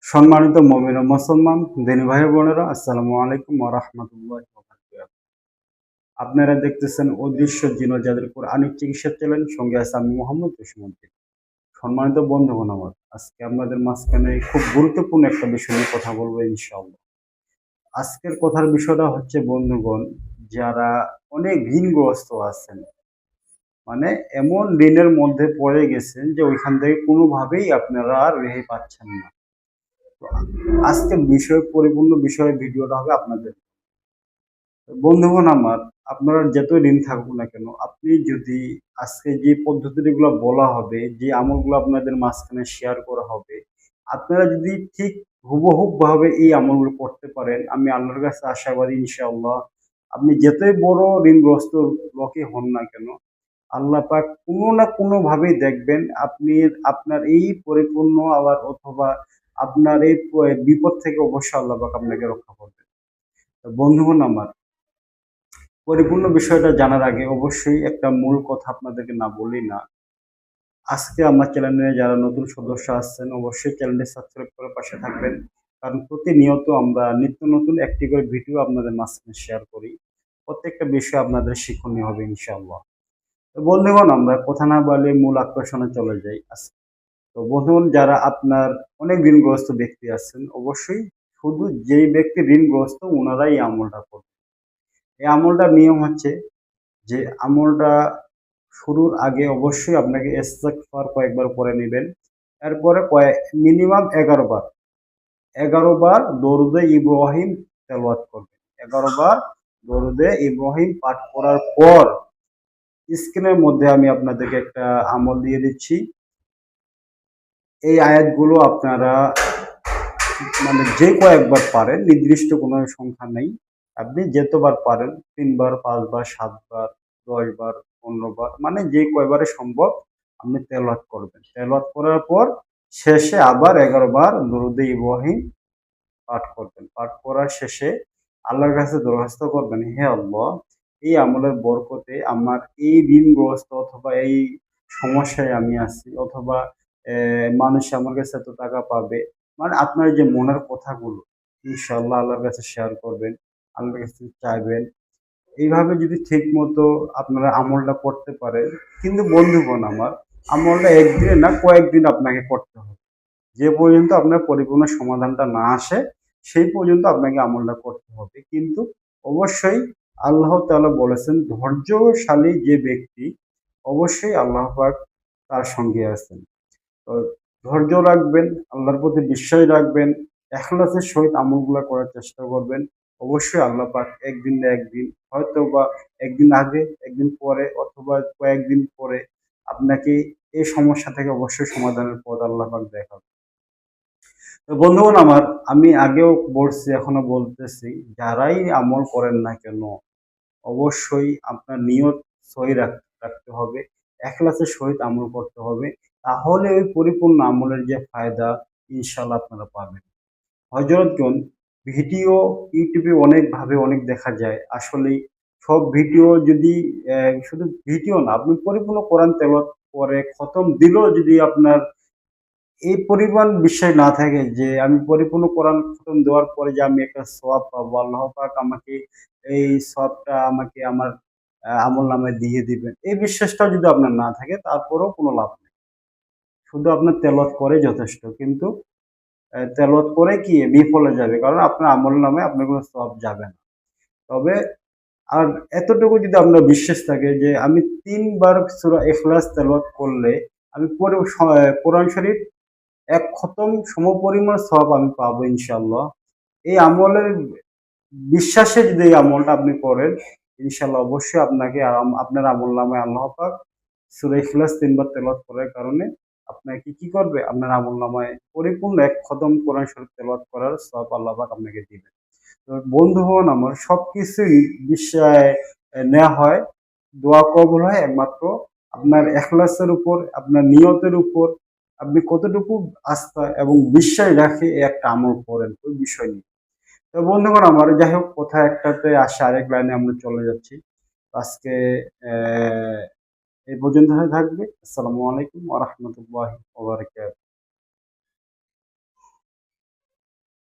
সম্মানিত মুমিন ও মুসলমান দিনী ভাই বোনেরা, আসসালামু আলাইকুম ওয়া রাহমাতুল্লাহি ওয়া বারাকাতুহু। আপনারা দেখতেছেন অদৃশ্য জিন ও জাদুর কোরআনিক চিকিৎসা চ্যানেল, সঙ্গে আছে আমি মোহাম্মদ জসিমউদ্দিন। সম্মানিত বন্ধুগণ আমার, আজকে আপনাদের মাঝখানে খুব গুরুত্বপূর্ণ একটা বিষয় নিয়ে কথা বলবো ইনশাআল্লাহ। আজকের কথার বিষয়টা হচ্ছে বন্ধুগণ, যারা অনেক ঋণগ্রস্ত আছেন, মানে এমন ঋণের মধ্যে পড়ে গেছেন যে ওইখান থেকে কোনোভাবেই আপনারা আর রেহাই পাচ্ছেন না। তো আজকের পরিপূর্ণ বিষয়ে ভিডিওটা হবে আপনাদের। বন্ধুগণ আমার, আপনারা যত ঋণ থাকুক না কেন, আপনি যদি আজকে যে পদ্ধতিগুলো বলা হবে, যে আমলগুলো আপনাদের মাঝখানে শেয়ার করা হবে, আপনারা যদি ঠিক হুবহুব ভাবে এই আমলগুলো করতে পারেন, আমি আল্লাহর কাছে আশাবাদী ইনশাআল্লাহ, আপনি যতই বড় ঋণগ্রস্ত লোকে হন না কেন, আল্লাহ পাক কোনো না কোনো ভাবেই দেখবেন আপনি আপনার এই পরিপূর্ণ আবার অথবা আপনার এই বিপদ থেকে অবশ্যই আল্লাহ পাক আপনাকে রক্ষা করবেন। তো বন্ধুগণ আমার, পরিপূর্ণ বিষয়টা জানার আগে অবশ্যই একটা মূল কথা আপনাদেরকে না বললেই না। আজকে আমার চ্যানেলে যারা নতুন সদস্য আসছেন, অবশ্যই চ্যানেলটি সাবস্ক্রাইব করে পাশে থাকবেন। কারণ প্রতিনিয়ত আমরা নিত্য নতুন একটি করে ভিডিও আপনাদের মাঝখানে শেয়ার করি। প্রত্যেকটা বিষয় আপনাদের শিক্ষণীয় হবে ইনশাআল্লাহ। তো বন্ধুগণ, আমরা কথা না বলে মূল আকর্ষণে চলে যাই। তো বন্ধুগণ, যারা আপনার অনেক ঋণগ্রস্ত ব্যক্তি আছেন, অবশ্যই শুধু যেই ব্যক্তি ঋণগ্রস্ত ওনারাই এই আমলটা করবেন। এই আমলটার নিয়ম হচ্ছে যে আমলটা শুরুর আগে অবশ্যই আপনাকে ইস্তেগফার কয়েকবার পড়ে নেবেন। এরপরে মিনিমাম 11 বার 11 বার দরুদে ইব্রাহিম তেলাওয়াত করবেন। 11 বার দরুদে ইব্রাহিম পাঠ করার পর স্ক্রিনের মধ্যে আমি আপনাদেরকে একটা আমল দিয়ে দিচ্ছি। এই আয়াতগুলো আপনারা মানে যে কয়েকবার পারেন, নির্দিষ্ট কোনো সংখ্যা নেই। আপনি যতবার পারেন, ৩ বার, ৫ বার, ৭ বার, ১০ বার, ১৫ বার, মানে যে কয়বারে সম্ভব আপনি তেলাওয়াত করবেন। তেলাওয়াত করার পর শেষে আবার ১১ বার দরুদে ইব্রাহিম পাঠ করবেন। পাঠ করার শেষে আল্লাহর কাছে দরখাস্ত করবেন, হে আল্লাহ, এই আমলের বরকতে আমার এই ঋণগ্রস্ত অথবা এই সমস্যায় আমি আছি, অথবা মানুষ আমার কাছে এত টাকা পাবে, মানে আপনার যে মনের কথাগুলো ইনশাআল্লাহ আল্লাহর কাছে শেয়ার করবেন, আল্লাহর কাছে চাইবেন। এইভাবে যদি ঠিক মতো আপনারা আমলটা করতে পারেন, কিন্তু বন্ধুগণ আমার, আমলটা একদিনে না কয়েকদিন আপনাকে করতে হবে। যে পর্যন্ত আপনার পরিপূর্ণ সমাধানটা না আসে, সেই পর্যন্ত আপনাকে আমলটা করতে হবে। কিন্তু অবশ্যই আল্লাহ তাআলা বলেছেন, ধৈর্যশালী যে ব্যক্তি অবশ্যই আল্লাহ পাক তার সঙ্গে আছেন। তো ধৈর্য রাখবেন, আল্লাহর প্রতি বিশ্বাস রাখবেন, এখলাসের সহিত আমলগুলা করার চেষ্টা করবেন। অবশ্যই আল্লাহ পাক একদিন না একদিন, হয়তোবা একদিন আগে, একদিন পরে, অথবা কয়েকদিন পরে আপনাকে এই সমস্যা থেকে অবশ্যই সমাধানের পথ আল্লাহ পাক দেখাবেন। তো বন্ধুগণ আমার, আমি আগেও বলছি, এখনো বলতেছি, যারাই আমল করেন না কেন, অবশ্যই আপনার নিয়ত সহি রাখতে হবে, এখলাসের সহিত আমল করতে হবে। তাহলে ওই পরিপূর্ণ আমলের যে ফায়দা ইনশাআল্লাহ আপনারা পাবেন। হযরতগণ, ভিডিও ইউটিউবে অনেকভাবে অনেক দেখা যায়। আসলেই সব ভিডিও যদি শুধু ভিডিও না, আপনি পরিপূর্ণ কোরআন তেলাওয়াত করে খতম দিলেও যদি আপনার এই পরিমাণ বিশ্বাস না থাকে যে আমি পরিপূর্ণ কোরআন খতম দেওয়ার পরে যে আমি একটা সওয়াব পাবো, আল্লাহ পাক আমাকে এই সওয়াবটা আমাকে আমার আমলনামায় দিয়ে দিবেন, এই বিশ্বাসটা যদি আপনার না থাকে, তারপরেও কোনো লাভ নেই। শুধু আপনার তেলাওয়াত করেই যথেষ্ট। কিন্তু তেলাওয়াত করে কি বিফলে যাবে, কারণ আপনার আমলনামায় আপনার কোনো সওয়াব যাবে না। তবে আর এতটুকু যদি আপনার বিশ্বাস থাকে যে আমি ৩ বার সূরা ইখলাস তেলাওয়াত করলে আমি কোরআন শরীফ এক খতম সমপরিমাণ সওয়াব আমি পাবো ইনশাআল্লাহ। এই আমলের বিশ্বাসে যদি এই আমলটা আপনি করেন, ইনশাআল্লাহ অবশ্যই আপনাকে আপনার আমলনামায় আল্লাহ পাক সূরা ইখলাস ৩ বার তেলাওয়াত করার কারণে আপনাকে কি করবে? আপনার আমলনামায় পরিপূর্ণ এক খতম কোরআন শরীফ তেলাওয়াত করার সওয়াব আল্লাহ পাক আপনাকে দিবেন। তো বন্ধুগণ আমার, সবকিছুই বিশ্বায় নেয়া হয়, দোয়া কবুল হয় একমাত্র আপনার এখলাসের উপর, আপনার নিয়তের উপর, আপনি কতটুকু আস্থা এবং বিশ্বাস রাখে এই একটা আমল করেন ওই বিষয় নিয়ে। তো বন্ধুগণ আমার, যাই হোক, কথা একটাতে আসে আরেক লাইনে আমরা চলে যাচ্ছি। আজকে এই পর্যন্ত হয়ে থাকবে। আসসালামু আলাইকুম ওয়া রাহমাতুল্লাহি ওয়া বারাকাতুহু।